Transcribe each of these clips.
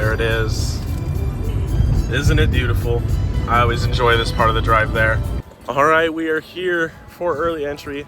There it is. Isn't it beautiful? I always enjoy this part of the drive there. All right, we are here for early entry.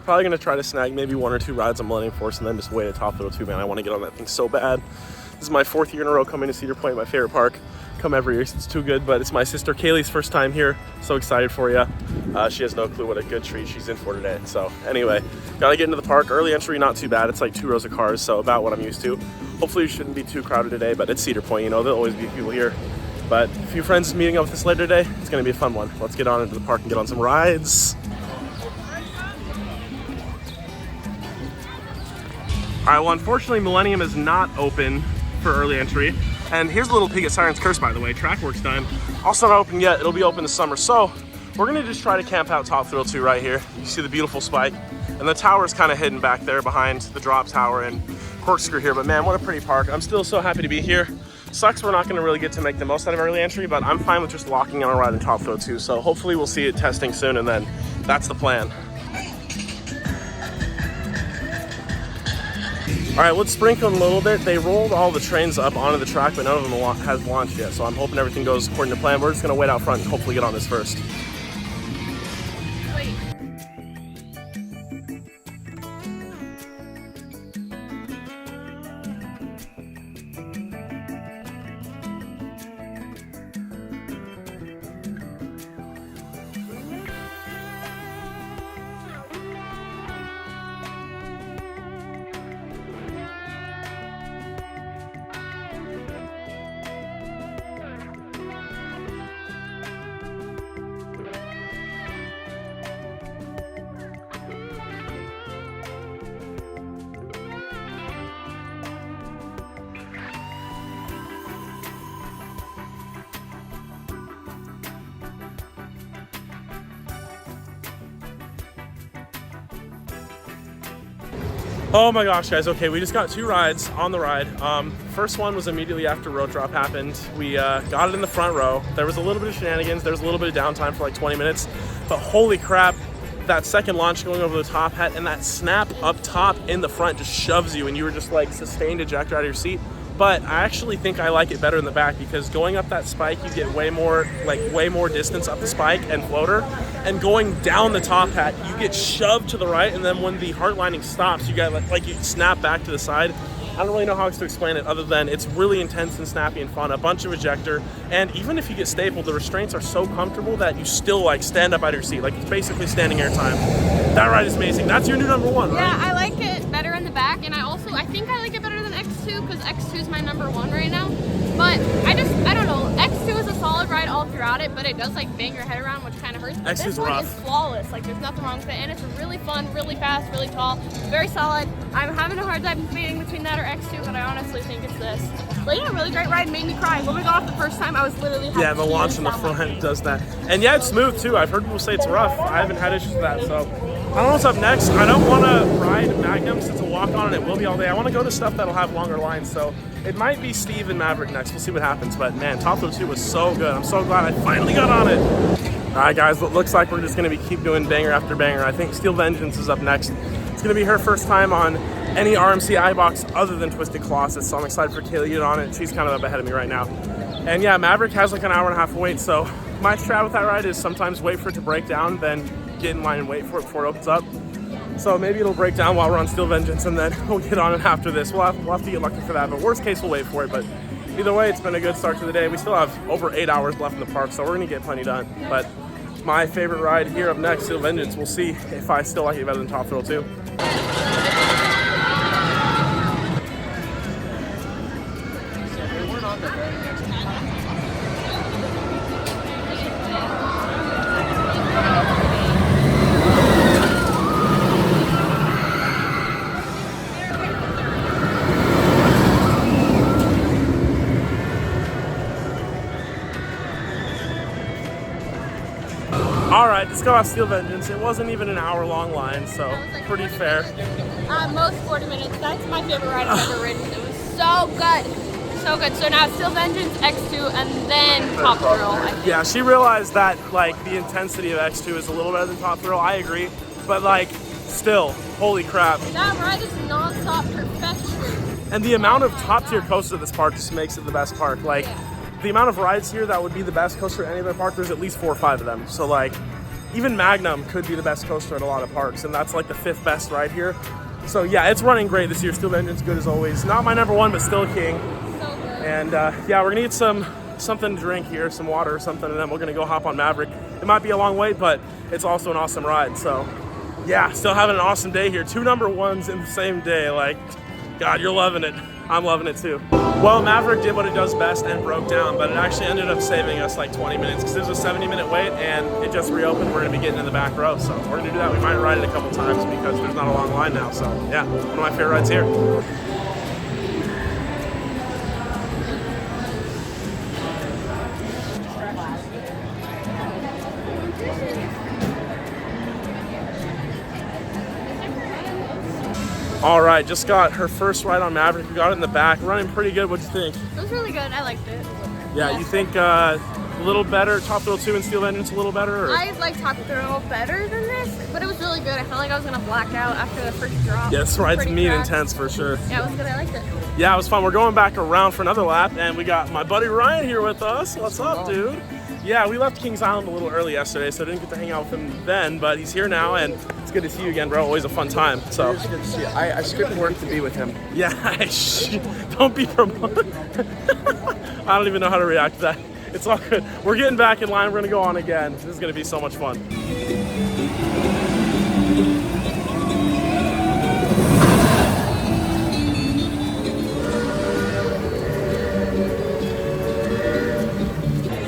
Probably gonna try to snag maybe 1 or 2 rides on Millennium Force and then just wait at Top Thrill 2, man. I wanna get on that thing so bad. This is my 4th year in a row coming to Cedar Point, my favorite park. Come every year, it's too good, but it's my sister Kaylee's first time here. So excited for you. She has no clue what a good treat she's in for today. So anyway, gotta get into the park. Early entry, not too bad. It's like 2 rows of cars, so about what I'm used to. Hopefully it shouldn't be too crowded today, but it's Cedar Point, you know, there'll always be people here. But a few friends meeting up with us later today. It's gonna be a fun one. Let's get on into the park and get on some rides. All right, well, unfortunately, Millennium is not open for early entry. And here's a little peek at Siren's Curse, by the way. Track work's done. Also not open yet. It'll be open this summer. So we're gonna just try to camp out Top Thrill 2 right here. You see the beautiful spike. And the tower's kind of hidden back there behind the drop tower and corkscrew here. But man, what a pretty park. I'm still so happy to be here. Sucks we're not gonna really get to make the most out of early entry, but I'm fine with just locking on a ride in Top Thrill 2. So hopefully we'll see it testing soon, and then that's the plan. All right, let's sprinkle a little bit. They rolled all the trains up onto the track, but none of them has launched yet. So I'm hoping everything goes according to plan. We're just gonna wait out front and hopefully get on this first. Oh my gosh, guys, okay, we just got 2 rides on the ride. First one was immediately after road drop happened. We got it in the front row. There was a little bit of shenanigans. There was a little bit of downtime for like 20 minutes, but holy crap, that second launch going over the top hat and that snap up top in the front just shoves you and you were just like sustained ejector out of your seat. But I actually think I like it better in the back because going up that spike, you get way more distance up the spike and floater. And going down the top hat, you get shoved to the right. And then when the heart lining stops, you get like you snap back to the side. I don't really know how else to explain it other than it's really intense and snappy and fun. A bunch of ejector. And even if you get stapled, the restraints are so comfortable that you still like stand up out of your seat. Like it's basically standing air time. That ride is amazing. That's your new number 1, right? Yeah, I like it better in the back. And I think I like it better than X2 because X2 is my number 1 right now. But I don't know. X2 is a solid ride all throughout it, but it does like bang your head around, which kind of hurts. But this one is flawless. Like there's nothing wrong with it, and it's really fun, really fast, really tall, very solid. I'm having a hard time debating between that or X2, but I honestly think it's this. But yeah, really great ride. Made me cry. When we got off the first time, I was literally yeah, the launch in the front does that. And yeah, it's smooth too. I've heard people say it's rough. I haven't had issues with that, so I don't know what's up next. I don't want to ride Magnum since it's a walk-on and it will be all day. I want to go to stuff that'll have longer lines, so it might be Steve and Maverick next. We'll see what happens, but man, Top Thrill 2 was so good. I'm so glad I finally got on it. All right, guys, it looks like we're just going to keep doing banger after banger. I think Steel Vengeance is up next. It's going to be her first time on any RMC iBox other than Twisted Colossus, so I'm excited for Kaylee to get on it. She's kind of up ahead of me right now. And yeah, Maverick has like an hour and a half of wait, so my strat with that ride is sometimes wait for it to break down, then get in line and wait for it before it opens up. So maybe it'll break down while we're on Steel Vengeance and then we'll get on it after this. We'll have to get lucky for that, but worst case we'll wait for it. But either way, it's been a good start to the day. We still have over 8 hours left in the park, so we're gonna get plenty done. But my favorite ride here up next, Steel Vengeance. We'll see if I still like it better than Top Thrill 2. All right, just got off Steel Vengeance. It wasn't even an hour-long line, so like pretty fair. Most 40 minutes. That's my favorite ride I've ever ridden. It was so good. So good. So now Steel Vengeance, X2, and then Top Thrill. Yeah, she realized that like the intensity of X2 is a little better than Top Thrill. I agree, but like still, holy crap. That ride is non-stop perfection. And the amount of top tier coasters at this park just makes it the best park. Like, the amount of rides here that would be the best coaster at any other park, there's at least 4 or 5 of them. So like, even Magnum could be the best coaster at a lot of parks, and that's like the 5th best ride here. So yeah, it's running great this year. Steel Engine's good as always. Not my number 1, but still king. So good. And yeah, we're gonna get something to drink here, some water or something, and then we're gonna go hop on Maverick. It might be a long wait, but it's also an awesome ride. So yeah, still having an awesome day here. 2 number 1s in the same day. Like, God, you're loving it. I'm loving it too. Well, Maverick did what it does best and broke down, but it actually ended up saving us like 20 minutes because it was a 70-minute wait and it just reopened. We're gonna be getting in the back row. So we're gonna do that. We might ride it a couple times because there's not a long line now. So yeah, one of my favorite rides here. All right, just got her first ride on Maverick. We got it in the back, running pretty good. What'd you think? It was really good. I liked it. Yeah, you think a little better, Top Thrill 2 and Steel Vengeance a little better? Or? I like Top Thrill better than this, but it was really good. I felt like I was gonna black out after the first drop. Yeah, this ride's Pretty mean fast. intense for sure. Yeah, it was good. I liked it. Yeah, it was fun. We're going back around for another lap, and we got my buddy Ryan here with us. What's up, dude? Yeah, we left Kings Island a little early yesterday, so I didn't get to hang out with him then, but he's here now, and it's good to see you again, bro. Always a fun time. So It's good to see you. I skipped work to be with him. yeah, don't be promoted. I don't even know how to react to that. It's all good. We're getting back in line. We're gonna go on again. This is gonna be so much fun.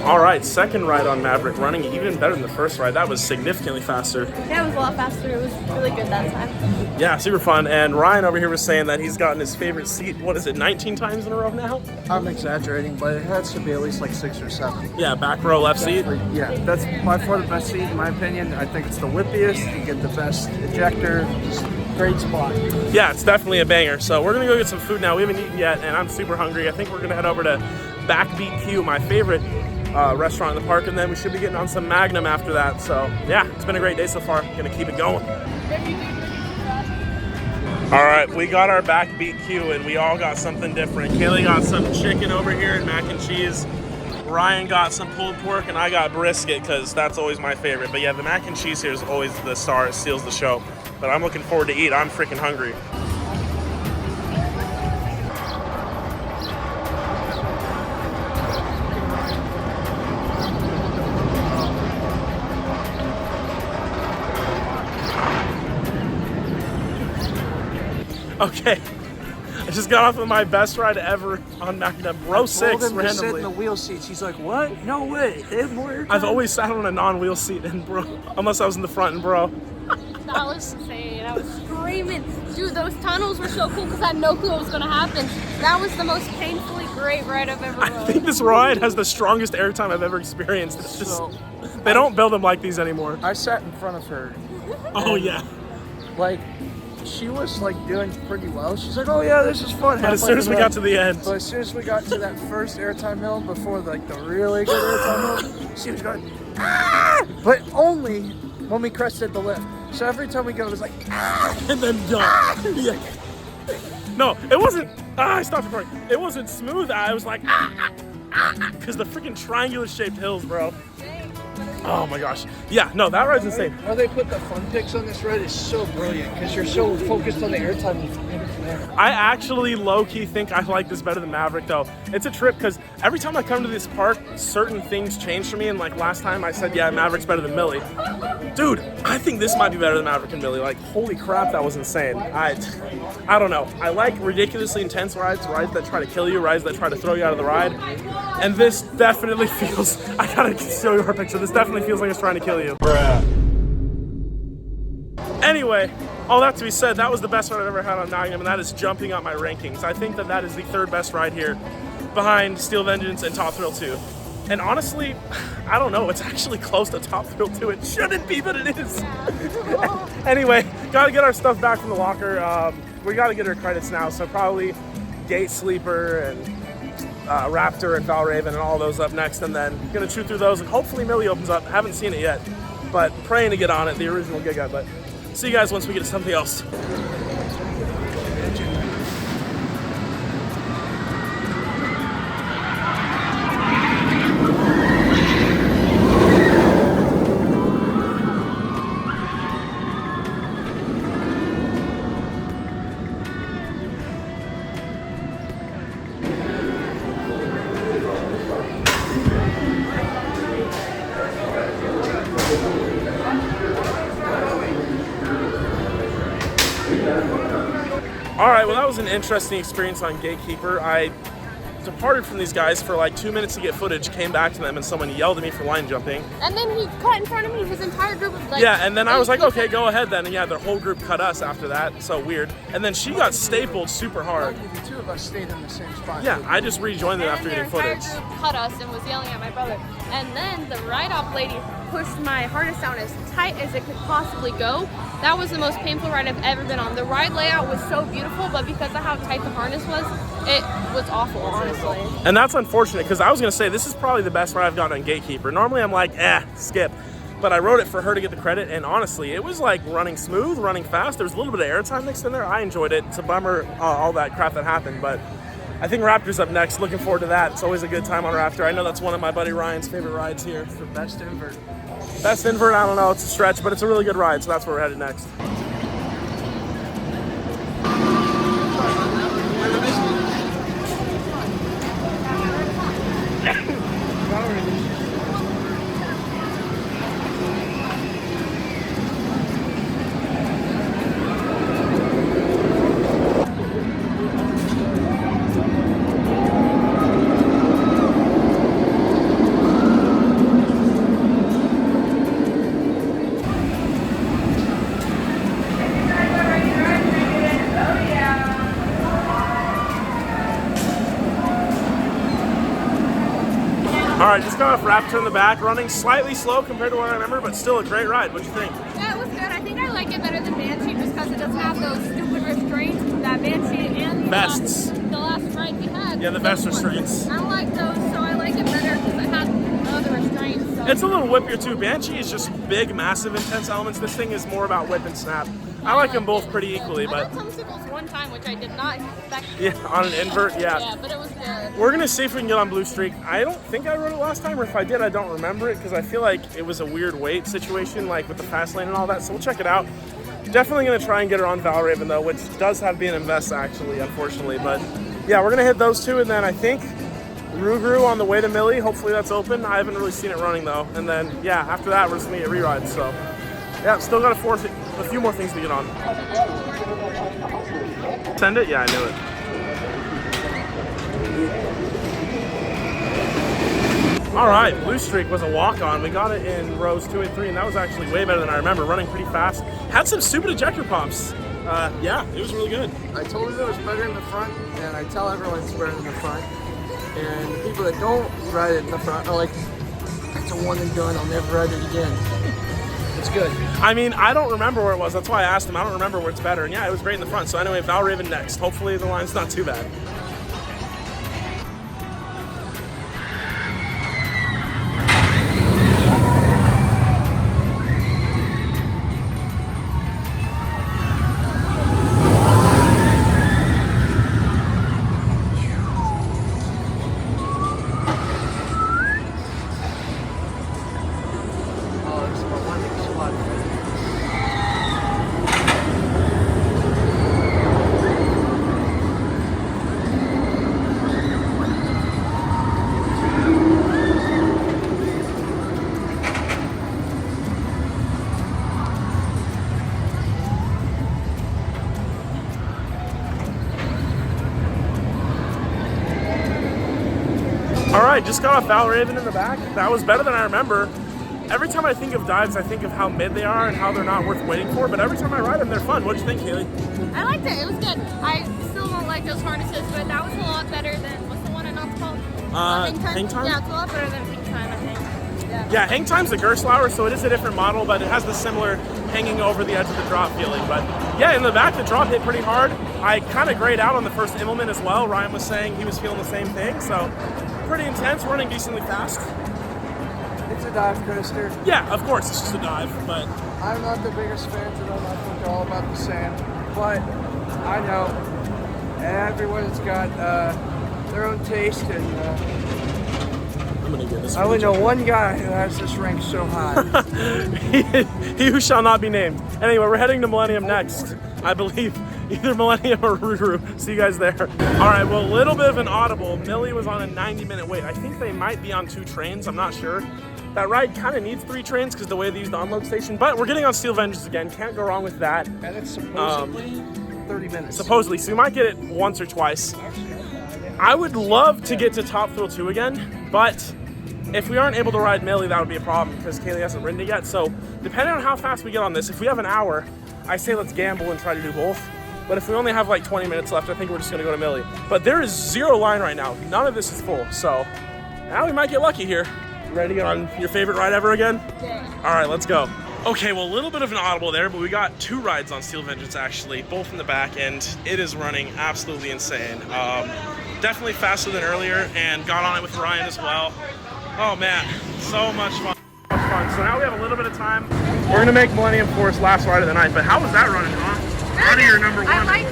All right, second ride on Maverick, running even better than the first ride. That was significantly faster. Yeah, it was a lot faster. It was really good that time. Yeah, super fun. And Ryan over here was saying that he's gotten his favorite seat, what is it, 19 times in a row now? I'm exaggerating, but it has to be at least like 6 or 7. Yeah, back row left seat. Yeah, that's by far the best seat in my opinion. I think it's the whippiest. You get the best ejector. Just great spot. Yeah, it's definitely a banger. So we're gonna go get some food now. We haven't eaten yet, and I'm super hungry. I think we're gonna head over to Backbeat Q, my favorite restaurant in the park, and then we should be getting on some Magnum after that. So yeah, it's been a great day so far. Gonna keep it going. All right, we got our Backbeat Q, and we all got something different. Kaylee got some chicken over here and mac and cheese. Ryan got some pulled pork, and I got brisket because that's always my favorite. But yeah, the mac and cheese here is always the star. It steals the show. But I'm looking forward to eat. I'm freaking hungry. Okay, I just got off of my best ride ever on Magnum. Row 6 Sit in randomly. the wheel seats. He's like, what? No way. They have more airtime. I've always sat on a non-wheel seat, and bro, unless I was in the front, and bro. That was insane. I was screaming. Dude, those tunnels were so cool because I had no clue what was going to happen. That was the most painfully great ride I've ever I rode. think this ride has the strongest airtime I've ever experienced. It's just, So, they don't build them like these anymore. I sat in front of her. Oh yeah. Like, she was like doing pretty well. She's like, oh yeah, this is fun. But as soon as we got to the end, But as soon as we got to that first airtime hill before like the really good airtime hill, she was going, ah! But only when we crested the lift. So every time we go, it was like, ah! and then jump. Yeah. No, it wasn't. I stopped recording. It wasn't smooth. I was like, because the freaking triangular shaped hills, bro. Oh my gosh. Yeah, no, that ride's insane. How they put the fun pics on this ride is so brilliant because you're so focused on the airtime you forget it's there. I actually low-key think I like this better than Maverick though. It's a trip because every time I come to this park, certain things change for me, and like last time I said, yeah, Maverick's better than Millie. Dude, I think this might be better than Maverick and Millie. Like, holy crap, that was insane. I don't know. I like ridiculously intense rides that try to kill you, rides that try to throw you out of the ride. And this definitely feels, I gotta show you our picture. This definitely feels like it's trying to kill you. Anyway, all that to be said, that was the best ride I've ever had on Magnum, and that is jumping up my rankings. I think that is the 3rd best ride here, behind Steel Vengeance and Top Thrill 2. And honestly, I don't know, it's actually close to Top Thrill 2. It shouldn't be, but it is. Anyway, gotta get our stuff back from the locker. We gotta get our credits now, so probably Gate Sleeper and Raptor and Valravn and all those up next, and then gonna chew through those, and hopefully Millie opens up. Haven't seen it yet, but praying to get on it, the original Giga. But see you guys once we get to something else. All right, well, that was an interesting experience on Gatekeeper. I departed from these guys for like 2 minutes to get footage, came back to them, and someone yelled at me for line jumping. And then he cut in front of me, his entire group of like... Yeah, and then I was like, okay, go ahead then. And yeah, their whole group cut us after that. So weird. And then she got stapled super hard. The two of us stayed in the same spot. Yeah, I just rejoined them after their getting entire footage. group cut us and was yelling at my brother. And then the ride-off lady pushed my harness down as tight as it could possibly go. That was the most painful ride I've ever been on. The ride layout was so beautiful, but because of how tight the harness was, it was awful, honestly. And that's unfortunate, because I was going to say, this is probably the best ride I've gotten on Gatekeeper. Normally I'm like, skip. But I wrote it for her to get the credit, and honestly, it was like running smooth, running fast. There was a little bit of airtime mixed in there. I enjoyed it. It's a bummer, all that crap that happened, but I think Raptor's up next. Looking forward to that. It's always a good time on Raptor. I know that's one of my buddy Ryan's favorite rides here. It's the best invert. Best invert, I don't know. It's a stretch, but it's a really good ride, so that's where we're headed next. All right, just got off Raptor in the back, running slightly slow compared to what I remember, but still a great ride. What'd you think? Yeah, it was good. I think I like it better than Banshee just because it doesn't have those stupid restraints that Banshee and Vests. The last ride we had. Yeah, the vest restraints. I don't like those, so I like it better because it had other restraints. So. It's a little whippier too. Banshee is just big, massive, intense elements. This thing is more about whip and snap. I like them both pretty equally, but... I got tumsicles one time, which I did not expect. Yeah, on an invert, yeah. Yeah, but it was good. We're gonna see if we can get on Blue Streak. I don't think I rode it last time, or if I did, I don't remember it, because I feel like it was a weird weight situation, like with the fast lane and all that, so we'll check it out. Definitely gonna try and get her on Valravn though, which does have B&M Vests actually, unfortunately, but yeah, we're gonna hit those two, and then I think Ruguru on the way to Millie, hopefully that's open. I haven't really seen it running though, and then yeah, after that we're just gonna get rerides, so yeah, still got a few more things to get on. Send it? Yeah, I knew it. All right, Blue Streak was a walk-on. We got it in rows 2 and 3, and that was actually way better than I remember. Running pretty fast. Had some stupid ejector pumps. Yeah, it was really good. I told her it was better in the front, and I tell everyone it's better in the front. And the people that don't ride it in the front are like, it's a one and done, I'll never ride it again. It's good. I mean, I don't remember where it was. That's why I asked him. I don't remember where it's better. And yeah, it was great in the front. So anyway, Valravn next. Hopefully the line's not too bad. All right, just got off Valravn in the back. That was better than I remember. Every time I think of dives, I think of how mid they are and how they're not worth waiting for, but every time I ride them, they're fun. What'd you think, Kaylee? I liked it. It was good. I still don't like those harnesses, but that was a lot better than, what's the one in Knott's called? Hang Time? Yeah, it's a lot better than Hang Time, I think. Yeah, Hang Time's a Gerstlauer, so it is a different model, but it has the similar hanging over the edge of the drop feeling. But yeah, in the back, the drop hit pretty hard. I kind of grayed out on the first Immelman as well. Ryan was saying he was feeling the same thing, so pretty intense, running decently fast. It's a dive coaster. Yeah, of course, it's just a dive, but... I'm not the biggest fan of them. I think they're all about the same. But I know everyone's got their own taste, and I'm gonna get this. I only know one guy who has this ranked so high. He who shall not be named. Anyway, we're heading to Millennium next. I believe either Millennium or Ruru. See you guys there. All right, well, a little bit of an audible. Millie was on a 90-minute wait. I think they might be on 2 trains. I'm not sure. That ride kind of needs 3 trains because the way they use the unload station. But we're getting on Steel Vengeance again. Can't go wrong with that. And it's supposedly 30 minutes. Supposedly, so we might get it once or twice. I would love to get to Top Thrill 2 again, but if we aren't able to ride Millie, that would be a problem because Kaylee hasn't ridden it yet. So depending on how fast we get on this, if we have an hour, I say let's gamble and try to do both. But if we only have like 20 minutes left, I think we're just gonna go to Millie. But there is zero line right now. None of this is full, so now we might get lucky here. You ready to get on your favorite ride ever again? Yeah. All right, let's go. Okay, well, a little bit of an audible there, but we got 2 rides on Steel Vengeance actually, both in the back, and it is running absolutely insane. Definitely faster than earlier, and got on it with Ryan as well. Oh man, so much fun. So now we have a little bit of time. We're gonna make Millennium Force last ride of the night, but how was that running, huh? Out of your number 1. I liked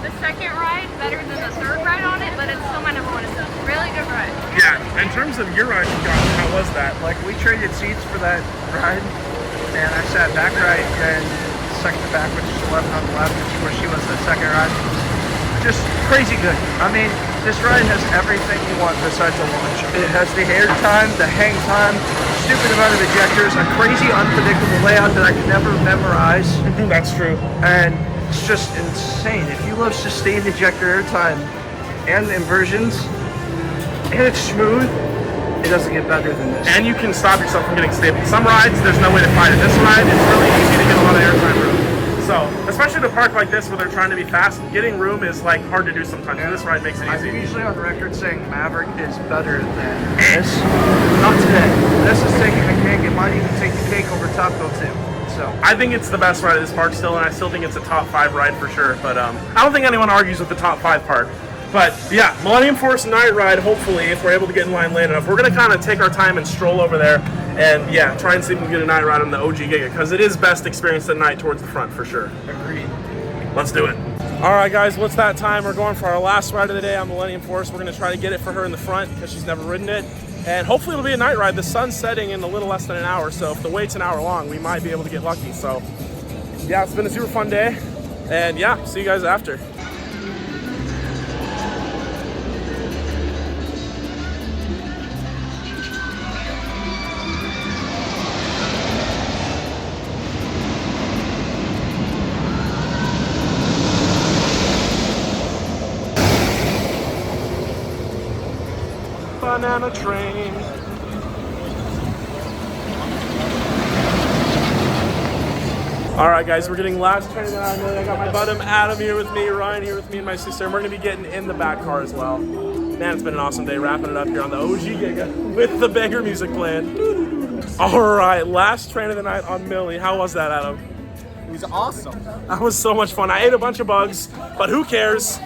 the second ride better than the third ride on it, but it's still my number 1. It's a really good ride. Yeah, in terms of your ride, how was that? Like, we traded seats for that ride, and I sat back right and second to back, which is 11 on the left, which is where she was the second ride. Just crazy good. I mean, this ride has everything you want besides a launch. It has the air time, the hang time, stupid amount of ejectors, a crazy unpredictable layout that I could never memorize. That's true. And it's just insane. If you love sustained ejector airtime and inversions, and it's smooth, it doesn't get better than this. And you can stop yourself from getting stable. Some rides, there's no way to fight it. This ride, it's really easy to get a lot of airtime room. So, especially at a park like this where they're trying to be fast, getting room is like hard to do sometimes. And this ride makes it easy. I'm usually on record saying Maverick is better than this. Not today. This is taking the cake. It might even take the cake over Top Thrill 2. So I think it's the best ride at this park still, and I still think it's a top 5 ride for sure. But I don't think anyone argues with the top 5 part. But yeah, Millennium Force night ride, hopefully, if we're able to get in line late enough. We're going to kind of take our time and stroll over there and yeah, try and see if we can get a night ride on the OG Giga, because it is best experience at night towards the front for sure. agreed. Let's do it. All right, guys, what's that time? We're going for our last ride of the day on Millennium Force. We're going to try to get it for her in the front because she's never ridden it. And hopefully it'll be a night ride. The sun's setting in a little less than an hour, so if the wait's an hour long, we might be able to get lucky. So yeah, it's been a super fun day. And yeah, see you guys after. Banana train. All right, guys, we're getting last train that I know. I got my buddy Adam here with me, Ryan here with me, and my sister. And we're gonna be getting in the back car as well. Man, it's been an awesome day wrapping it up here on the OG Giga with the banger music playing. All right, last train of the night on Millie. How was that, Adam? It was awesome. That was so much fun. I ate a bunch of bugs, but who cares?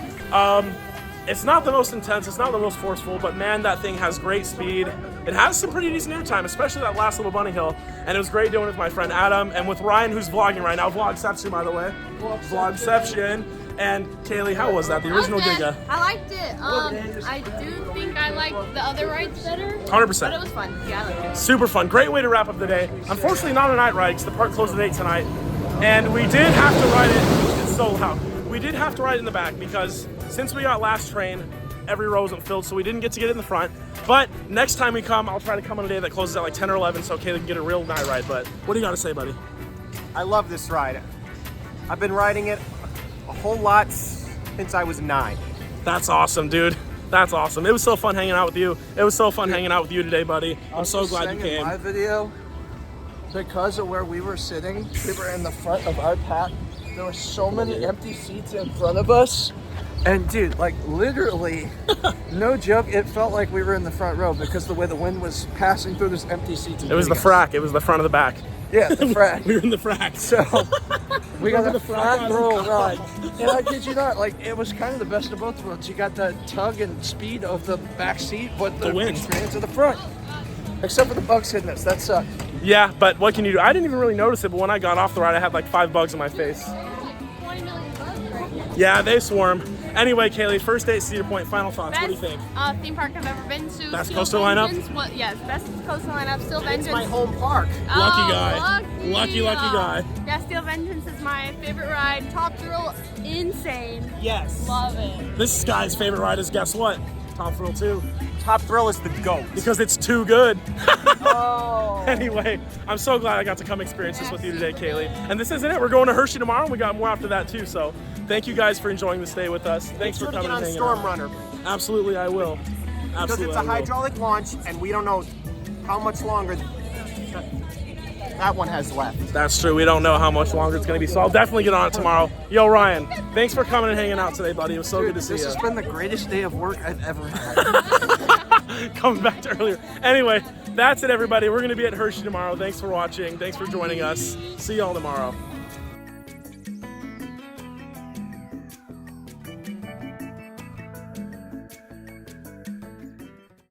It's not the most intense, it's not the most forceful, but man, that thing has great speed. It has some pretty decent airtime, especially that last little bunny hill. And it was great doing it with my friend Adam and with Ryan, who's vlogging right now. Vlogception, by the way. Vlogception. And Kaylee, how was that? The original Giga? I liked it. I do think I liked the other rides better. 100%. But it was fun. Yeah, I liked it. Super fun. Great way to wrap up the day. Unfortunately, not a night ride because the park closed at 8 tonight. And we did have to ride it. It's so loud. We did have to ride it in the back because since we got last train, every row wasn't filled, so we didn't get to get it in the front. But next time we come, I'll try to come on a day that closes at like 10 or 11 so Kaylee can get a real night ride. But what do you got to say, buddy? I love this ride. I've been riding it a whole lot since I was 9. That's awesome, dude. That's awesome. It was so fun hanging out with you. It was so fun hanging out with you today, buddy. I'm so glad you came. In my video, because of where we were sitting, we were in the front of our pack. There were so many empty seats in front of us. And dude, like literally, no joke, it felt like we were in the front row because the way the wind was passing through those empty seats. It was the frack. It was the front of the back. Yeah, the frack. We were in the frack. So we got a front row ride. And I kid you not, like it was kind of the best of both worlds. You got the tug and speed of the back seat, but the wind experience of the front. Except for the bugs hitting us, that sucked. Yeah, but what can you do? I didn't even really notice it, but when I got off the ride, I had like 5 bugs in my face. 20 million bugs right now. Yeah, they swarm. Anyway, Kaylee, first day at Cedar Point, final thoughts. Best, what do you think? Theme park I've ever been to. Best Steel coaster lineup? Vengeance, yes, best coaster lineup. Steel Vengeance. It's my home park. Lucky guy. Lucky guy. Yeah, Steel Vengeance is my favorite ride. Top Thrill, insane. Yes. Love it. This guy's favorite ride is, guess what? Top Thrill 2. Top Thrill is the GOAT. Because it's too good. Oh. Anyway, I'm so glad I got to come experience this with you today, Kaylee. And this isn't it. We're going to Hershey tomorrow, and we got more after that too. So thank you guys for enjoying this day with us. Thanks for Make sure to coming get on and hanging Storm out. Runner. Absolutely, I will. Because Absolutely, it's a I will. hydraulic launch, and we don't know how much longer that one has left. That's true. We don't know how much longer it's going to be, so I'll definitely get on it tomorrow. Yo, Ryan, thanks for coming and hanging out today, buddy. It was so good to see This you. has been the greatest day of work I've ever had. Coming back to earlier. Anyway, that's it, everybody. We're going to be at Hershey tomorrow. Thanks for watching. Thanks for joining us. See y'all tomorrow.